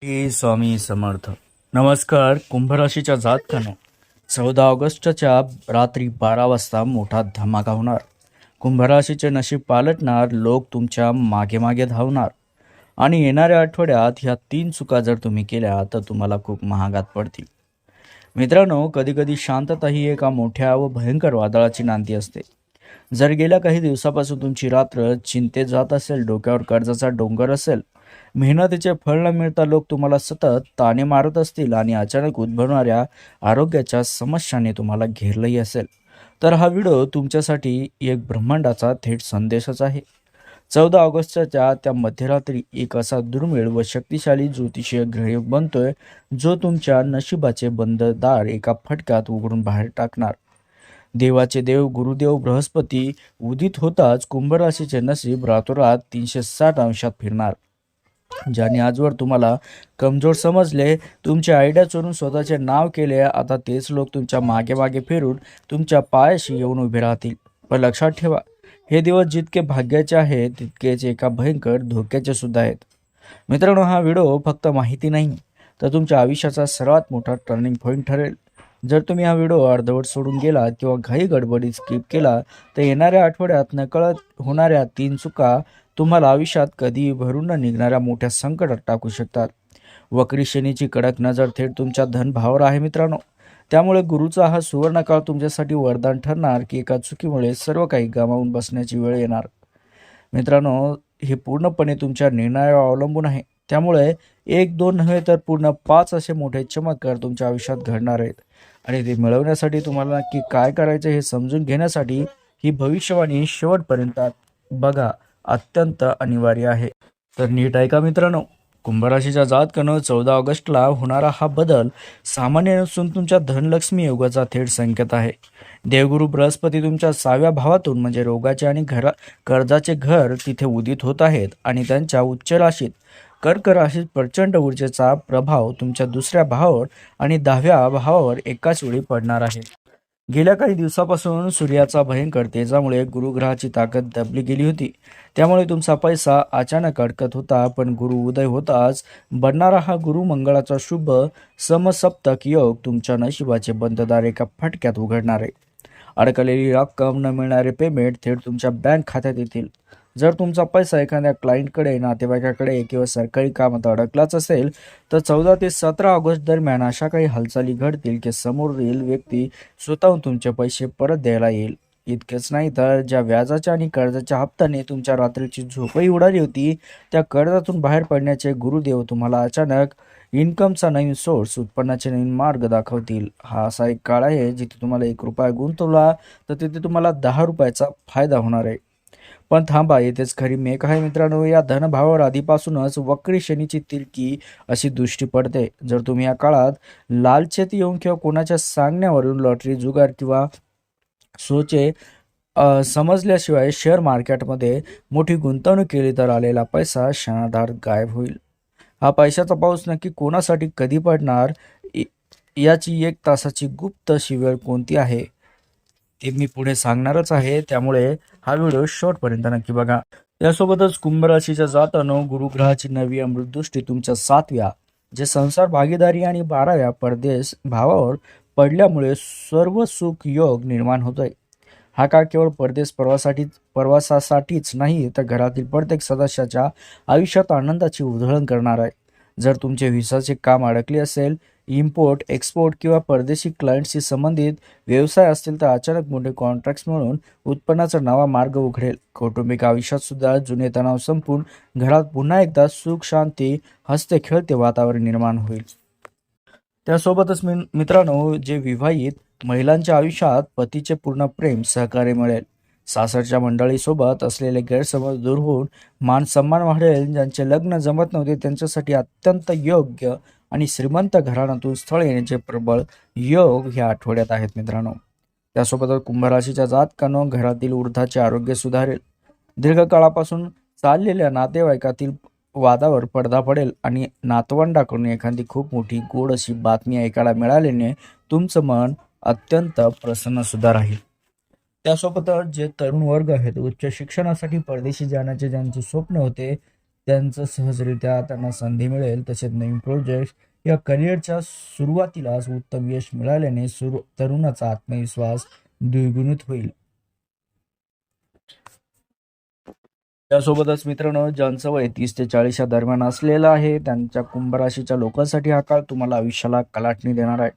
स्वामी समर्थ. नमस्कार. कुंभ राशीच्या जातकांनो, 14 ऑगस्टच्या रात्री 12 वाजता मोठा धमाका होणार. कुंभ राशीचे नशीब पालटणार, लोक तुमच्या मागे मागे धावणार आणि येणाऱ्या आठवड्यात ह्या 3 चुका जर तुम्ही केल्या तर तुम्हाला खूप महागात पडतील. मित्रांनो, कधी कधी शांतता ही एका मोठ्या व भयंकर वादळाची नांदी असते. जर गेल्या काही दिवसापासून तुमची रात्र चिंतेत जात असेल, डोक्यावर कर्जाचा डोंगर असेल, मेहनतीचे फळ न मिळता लोक तुम्हाला सतत ताणे मारत असतील आणि अचानक उद्भवणाऱ्या आरोग्याच्या समस्यांनी तुम्हाला घेरलंही असेल, तर हा व्हिडिओ तुमच्यासाठी एक ब्रह्मांडाचा थेट संदेशच आहे. 14 ऑगस्टच्या त्या मध्यरात्री एक असा दुर्मिळ व शक्तिशाली ज्योतिषीय ग्रहयोग बनतोय, जो तुमच्या नशिबाचे बंद दार एका फटक्यात उघडून बाहेर टाकणार. देवाचे देव गुरुदेव बृहस्पती उदित होताच कुंभ राशीचे नशीब रातोरात 360 अंशात फिरणार. ज्याने आजवर तुम्हाला कमजोर समजले, तुमचे आयडिया चोरून स्वतःचे नाव केले, आता तेच लोक तुमच्या मागे मागे फिरून तुमच्या पायाशी येऊन उभे राहतील. पण लक्षात ठेवा, हे दिवस जितके भाग्याचे आहेत तितकेच एका भयंकर धोक्याचे सुद्धा आहेत. मित्रांनो, हा व्हिडिओ फक्त माहिती नाही, तर तुमच्या आयुष्याचा सर्वात मोठा टर्निंग पॉईंट ठरेल. जर तुम्ही हा व्हिडिओ अर्धवट सोडून गेलात किंवा घाई गडबडीत स्किप केला, तर येणाऱ्या आठवड्यात नकळत होणाऱ्या 3 चुका तुम्हाला आयुष्यात कधीही भरून न निघणाऱ्या मोठ्या संकटात टाकू शकतात. वक्री शनीची कडक नजर थेट तुमच्या धनभावावर आहे मित्रांनो. त्यामुळे गुरुचा हा सुवर्णकाळ तुमच्यासाठी वरदान ठरणार की एका चुकीमुळे सर्व काही गमावून बसण्याची वेळ येणार. मित्रांनो, हे पूर्णपणे तुमच्या निर्णयावर अवलंबून आहे. त्यामुळे 1-2 नव्हे तर पूर्ण 5 असे मोठे चमत्कार तुमच्या आयुष्यात घडणार आहेत. आणि ते मिळवण्यासाठी तुम्हाला नक्की काय करायचे हे समजून घेण्यासाठी ही भविष्यवाणी शेवटपर्यंत बघा, अत्यंत अनिवार्य आहे. तर नीट ऐका मित्रांनो. कुंभ राशीच्या जातकानं 14 ऑगस्टला होणारा हा बदल सामान्य नसून तुमच्या धनलक्ष्मी योगाचा थेट संकेत आहे. देवगुरु बृहस्पती तुमच्या 6व्या भावातून म्हणजे रोगाचे आणि कर्जाचे घर तिथे उदित होत आहेत आणि त्यांच्या उच्च राशीत कर्क राशीत प्रचंड ऊर्जेचा प्रभाव तुमच्या 2ऱ्या भावावर आणि 10व्या भावावर एकाच वेळी पडणार आहे. गेल्या काही दिवसापासून सूर्याचा भयंकर तेजामुळे गुरुग्रहाची ताकद दबली गेली होती. त्यामुळे तुमचा पैसा अचानक अडकत होता. पण गुरु उदय होताच बनणारा हा गुरु मंगळाचा शुभ समसप्तक योग तुमच्या नशिबाचे बंददार एका फटक्यात उघडणार आहे. अडकलेली रक्कम, न मिळणारे पेमेंट थेट तुमच्या बँक खात्यात येतील. जर तुमचा पैसा एखाद्या क्लायंटकडे, नातेवाईकाकडे किंवा सरकारी कामात अडकलाच असेल, तर 14 ते 17 ऑगस्ट दरम्यान अशा काही हालचाली घडतील की समोरील व्यक्ती स्वतःहून तुमचे पैसे परत द्यायला येईल. इतकेच नाही तर ज्या व्याजाच्या आणि कर्जाच्या हप्त्याने तुमच्या रात्रीची झोपही उडाली होती, त्या कर्जातून बाहेर पडण्याचे गुरुदेव तुम्हाला अचानक इन्कमचा नवीन सोर्स, उत्पन्नाचे नवीन मार्ग दाखवतील. हा असा एक काळ आहे जिथे तुम्हाला 1 रुपया गुंतवला तर तिथे तुम्हाला 10 रुपयाचा फायदा होणार आहे. पण थांबा, येथेच खरी मेक आहे मित्रांनो. या धनभावावर आधीपासूनच वक्री शनीची तिरकी अशी दृष्टी पडते. जर तुम्ही या काळात लालचेत येऊन किंवा कोणाच्या सांगण्यावरून लॉटरी, जुगार किंवा सोचे समजल्याशिवाय शेअर मार्केटमध्ये मोठी गुंतवणूक केली, तर आलेला पैसा क्षणार्धात गायब होईल. हा पैशाचा पाऊस नक्की कोणासाठी कधी पडणार, याची 1 तासाची गुप्त वेळ कोणती आहे ते मी पुढे सांगणारच आहे. त्यामुळे हा व्हिडिओ शेवटपर्यंत नक्की बघा. यासोबतच कुंभ राशीच्या जातानं गुरुग्रहाची नवी अमृतदृष्टी तुमच्या 7व्या जे संसार भागीदारी आणि 12व्या परदेश भावावर पडल्यामुळे सर्व सुख योग निर्माण होतोय. हा काळ केवळ परदेश प्रवासासाठीच नाही, तर घरातील प्रत्येक सदस्याच्या आयुष्यात आनंदाची उधळण करणार आहे. जर तुमचे व्हिसाचे काम अडकले असेल, इम्पोर्ट एक्सपोर्ट किंवा परदेशी क्लायंटशी संबंधित व्यवसाय असतील, तर अचानक मोठे कॉन्ट्रॅक्ट्स मिळून उत्पन्नाचा नवा मार्ग उघडेल. कौटुंबिक आयुष्यात सुद्धा जुने तणाव संपून घरात पुन्हा एकदा सुख, शांती, हसते खेळते वातावरण निर्माण होईल. त्यासोबतच मित्रांनो, जे विवाहित महिलांच्या आयुष्यात पतीचे पूर्ण प्रेम, सहकार्य मिळेल. सासरच्या मंडळीसोबत असलेले गैरसमज दूर होऊन मान सन्मान वाढेल. ज्यांचे लग्न जमत नव्हते त्यांच्यासाठी अत्यंत योग्य आणि श्रीमंत घराण्यातून स्थळ येण्याचे प्रबळ योग ह्या आठवड्यात आहेत मित्रांनो. त्यासोबतच कुंभ राशीच्या जातकांनो, घरातील वृद्धाचे आरोग्य सुधारेल. दीर्घकाळापासून चाललेल्या नातेवाईकातील वादावर पडदा पडेल आणि नातवंडाकडून एखादी खूप मोठी गोड अशी बातमी ऐकायला मिळाल्याने तुमचं मन अत्यंत प्रसन्न सुद्धा राहील. त्यासोबतच जे तरुण वर्ग आहेत, उच्च शिक्षणासाठी परदेशी जाण्याचे ज्यांचे स्वप्न होते त्यांचं सहजरित्या त्यांना संधी मिळेल. तसेच नवीन प्रोजेक्ट या करिअरच्या सुरुवातीलाच उत्तम यश मिळाल्याने तरुणाचा आत्मविश्वास द्विगुणित होईल. त्यासोबतच मित्रांनो, ज्यांचं वय 30 ते 40 या दरम्यान असलेलं आहे त्यांच्या कुंभ राशीच्या लोकांसाठी हा काळ तुम्हाला आयुष्याला कलाटणी देणार आहे.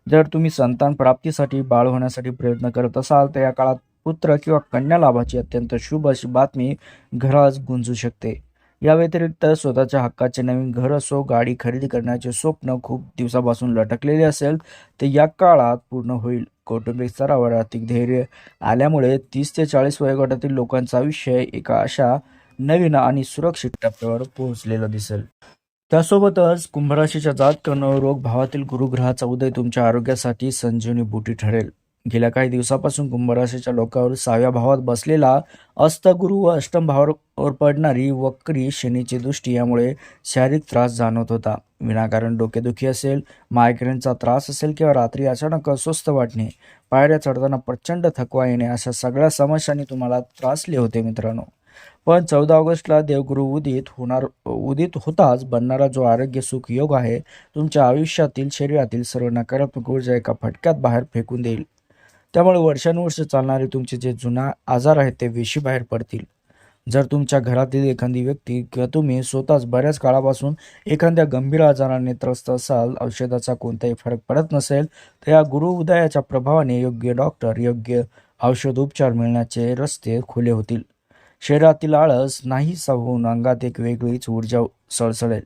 जर तुम्ही संतान प्राप्तीसाठी बाळ होण्यासाठी प्रयत्न करत असाल तर या काळात पुत्र किंवा कन्या लाभाची अत्यंत शुभ अशी बातमी घरात गुंजू शकते. या व्यतिरिक्त स्वतःच्या हक्काचे नवीन घर असो, गाडी खरेदी करण्याचे स्वप्न खूप दिवसापासून लटकलेले असेल तर या काळात पूर्ण होईल. कौटुंबिक स्तरावर आर्थिक धैर्य आल्यामुळे 30 ते 40 वयोगटातील लोकांचं आयुष्य एका अशा नवीन आणि सुरक्षित टप्प्यावर पोहोचलेलं दिसेल. त्यासोबतच कुंभराशीच्या जातकांना रोग भावातील गुरुग्रहाचा उदय तुमच्या आरोग्यासाठी संजीवनी बुटी ठरेल. गेल्या काही दिवसापासून कुंभराशीच्या लोकांवर 6व्या भावात बसलेला अस्तगुरु व अष्टम भावावर पडणारी वक्री शनीची दृष्टी यामुळे शारीरिक त्रास जाणवत होता. विनाकारण डोकेदुखी असेल, मायग्रेनचा त्रास असेल किंवा रात्री अचानक अस्वस्थ वाटणे, पायऱ्या चढताना प्रचंड थकवा येणे अशा सगळ्या समस्यांनी तुम्हाला त्रासले होते मित्रांनो. पण 14 ऑगस्टला देवगुरु उदित होताच बनणारा जो आरोग्य सुख योग आहे तुमच्या आयुष्यातील शरीरातील सर्व नकारात्मक ऊर्जा एका फटक्यात बाहेर फेकून देईल. त्यामुळे वर्षानुवर्ष चालणारे तुमचे जे जुना आजार आहेत ते वेशी बाहेर पडतील. जर तुमच्या घरातील एखादी व्यक्ती किंवा तुम्ही स्वतःच बऱ्याच काळापासून एखाद्या गंभीर आजाराने त्रस्त असाल, औषधाचा कोणताही फरक पडत नसेल तर या गुरु उदयाच्या प्रभावाने योग्य डॉक्टर, योग्य औषधोपचार मिळण्याचे रस्ते खुले होतील. शरीरातील आळस नाहीसा होऊन अंगात एक वेगळीच ऊर्जा सळसळेल.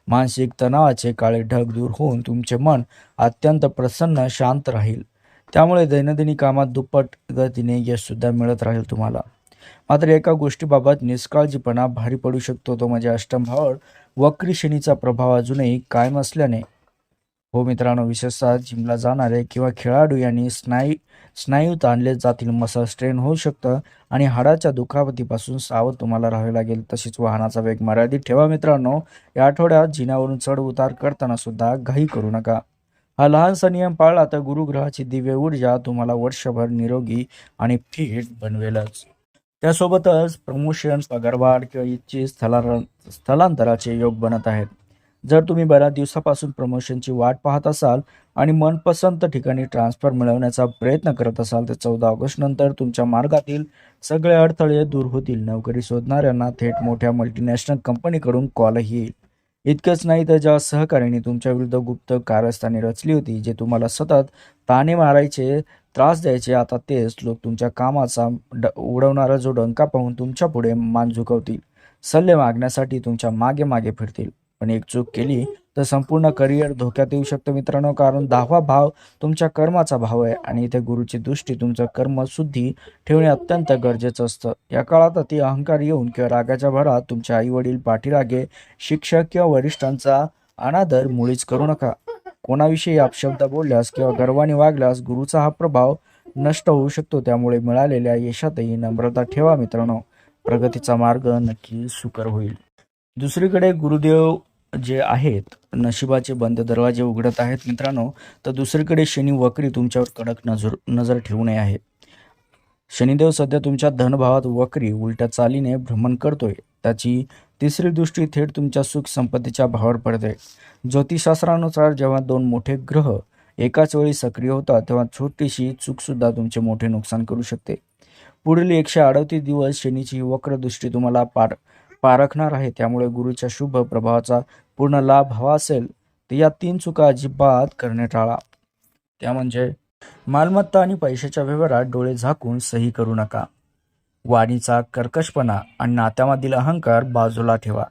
मानसिक तणावाचे काळे ढग दूर होऊन तुमचे मन अत्यंत प्रसन्न, शांत राहील. त्यामुळे दैनंदिन कामात दुप्पट गतीने यश सुद्धा मिळत राहील तुम्हाला. मात्र एका गोष्टीबाबत निष्काळजीपणा भारी पडू शकतो, तो म्हणजे अष्टम भावावर वक्री शनीचा प्रभाव अजूनही कायम असल्याने. हो मित्रांनो, विशेषतः जिमला जाणारे किंवा खेळाडू यांनी स्नायू ताणले जातील, मसल स्ट्रेन होऊ शकतं आणि हाडाच्या दुखापतीपासून सावध तुम्हाला राहावे लागेल. तसेच वाहनाचा वेग मर्यादित ठेवा मित्रांनो. या आठवड्यात जिन्यावरून चढ उतार करताना सुद्धा घाई करू नका. हा लहानसा नियम पाळला तर गुरुग्रहाची दिव्य ऊर्जा तुम्हाला वर्षभर निरोगी आणि फिट बनवेलच. त्यासोबतच प्रमोशन, पगारवाढ किंवा इच्छित स्थलांतराचे योग बनत आहेत. जर तुम्ही बऱ्याच दिवसापासून प्रमोशनची वाट पाहत असाल आणि मनपसंत ठिकाणी ट्रान्सफर मिळवण्याचा प्रयत्न करत असाल तर 14 ऑगस्ट नंतर तुमच्या मार्गातील सगळे अडथळे दूर होतील. नोकरी शोधणाऱ्यांना थेट मोठ्या मल्टीनॅशनल कंपनीकडून कॉलही येईल. इतकंच नाही तर ज्या सहकार्याने तुमच्या विरुद्ध गुप्त कारस्थाने रचली होती, जे तुम्हाला सतत ताणे मारायचे, त्रास द्यायचे, आता तेच लोक तुमच्या कामाचा उडवणारा जो डंका पाहून तुमच्या पुढे मान झुकवतील. सल्ले मागण्यासाठी तुमच्या मागे मागे फिरतील. पण एक चूक केली तर संपूर्ण करिअर धोक्यात येऊ शकतं मित्रांनो, कारण 10वा भाव तुमच्या कर्माचा भाव आहे आणि इथे गुरुची दृष्टी तुमचं कर्म शुद्धी ठेवणे अत्यंत गरजेचं असतं. या काळात अति अहंकार येऊन किंवा रागाच्या भरात तुमचे आई वडील, पाठीरागे, शिक्षक किंवा वरिष्ठांचा अनादर मुळीच करू नका. कोणाविषयी अपशब्द बोलल्यास किंवा गर्वाने वागल्यास गुरुचा हा प्रभाव नष्ट होऊ शकतो. त्यामुळे मिळालेल्या यशातही नम्रता ठेवा मित्रांनो. प्रगतीचा मार्ग नक्की सुकर होईल. दुसरीकडे गुरुदेव जे आहेत नशिबाचे बंद दरवाजे उघडत आहेत मित्रांनो, तर दुसरीकडे शनी वक्री तुमच्यावर कडक नजर ठेवू नये आहे. शनिदेव सध्या तुमच्या धनभावात वक्री उलट्या चालीने भ्रमण करतोय. त्याची तिसरी दृष्टी थेट तुमच्या सुख संपत्तीच्या भावावर पडते. ज्योतिषशास्त्रानुसार जेव्हा दोन मोठे ग्रह एकाच वेळी सक्रिय होतात तेव्हा छोटीशी चूकसुद्धा तुमचे मोठे नुकसान करू शकते. पुढील 138 दिवस शनीची ही वक्र दृष्टी तुम्हाला पारखणार आहे. त्यामुळे गुरुच्या शुभ प्रभावाचा पूर्ण लाभ हवा असेल तर या 3 चुका अजिबात करणे टाळा. त्या म्हणजे मालमत्ता आणि पैशाच्या व्यवहारात डोळे झाकून सही करू नका. वाणीचा कर्कशपणा आणि नात्यामधील अहंकार बाजूला ठेवा.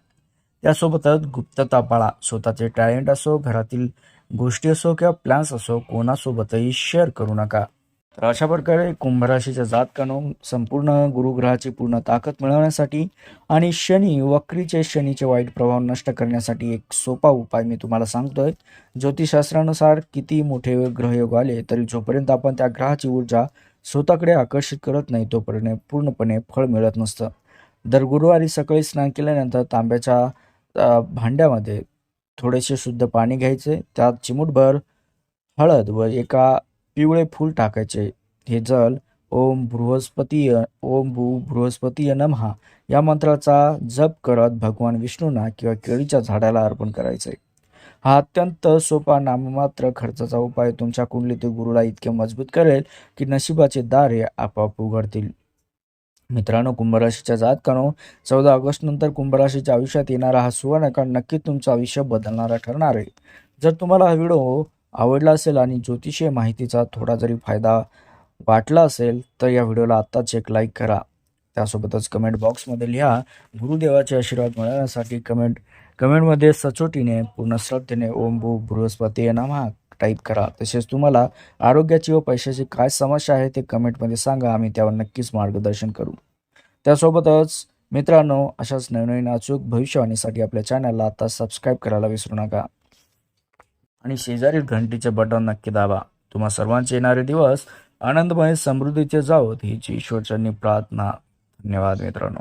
त्यासोबतच गुप्तता पाळा. स्वतःचे टॅलेंट असो, घरातील गोष्टी असो किंवा प्लॅन्स असो कोणासोबतही शेअर करू नका. तर अशा प्रकारे कुंभराशीच्या जातकांनो, संपूर्ण गुरुग्रहाची पूर्ण ताकद मिळवण्यासाठी आणि शनीचे वाईट प्रभाव नष्ट करण्यासाठी एक सोपा उपाय मी तुम्हाला सांगतोय. ज्योतिषशास्त्रानुसार किती मोठे ग्रहयोग आले तरी जोपर्यंत आपण त्या ग्रहाची ऊर्जा स्वतःकडे आकर्षित करत नाही तोपर्यंत पूर्णपणे फळ मिळत नसतं. दर गुरुवारी सकाळी स्नान केल्यानंतर तांब्याच्या भांड्यामध्ये थोडेसे शुद्ध पाणी घ्यायचे, त्यात चिमूटभर हळद व एका पिवळे फूल टाकायचे. हे जल ओम भू बृहस्पतीय नमः या मंत्राचा जप करत भगवान विष्णूंना किंवा केळीच्या झाडाला अर्पण करायचे. हा अत्यंत सोपा नाममात्र खर्चाचा उपाय तुमच्या कुंडलीतील गुरुला इतके मजबूत करेल की नशिबाचे दारे आपोआप उघडतील. मित्रांनो, कुंभराशीच्या जातकानो, 14 ऑगस्ट नंतर कुंभराशीच्या आयुष्यात येणारा हा सुवर्णकाळ नक्की तुमचं आयुष्य बदलणारा ठरणार आहे. जर तुम्हाला हा व्हिडिओ आवडला असेल आणि ज्योतिषीय माहितीचा थोडा जरी फायदा वाटला असेल तर या व्हिडिओला आत्ताच एक लाईक करा. त्यासोबतच कमेंट बॉक्समध्ये लिहा, गुरुदेवाचे आशीर्वाद मिळवण्यासाठी कमेंटमध्ये सचोटीने पूर्ण श्रद्धेने ओम भू बृहस्पती नमः टाईप करा. तसेच तुम्हाला आरोग्याची व पैशाची काय समस्या आहे ते कमेंटमध्ये सांगा, आम्ही त्यावर नक्कीच मार्गदर्शन करू. त्यासोबतच मित्रांनो, अशाच नवनवीन अचूक भविष्यवाणीसाठी आपल्या चॅनलला आता सबस्क्राईब करायला विसरू नका आणि शेजारील घंटीचे बटन नक्की दाबा. तुम्हा सर्वांचे येणारे दिवस आनंदमय समृद्धीचे जावोत हीच ईश्वरचरणी प्रार्थना. धन्यवाद मित्रांनो.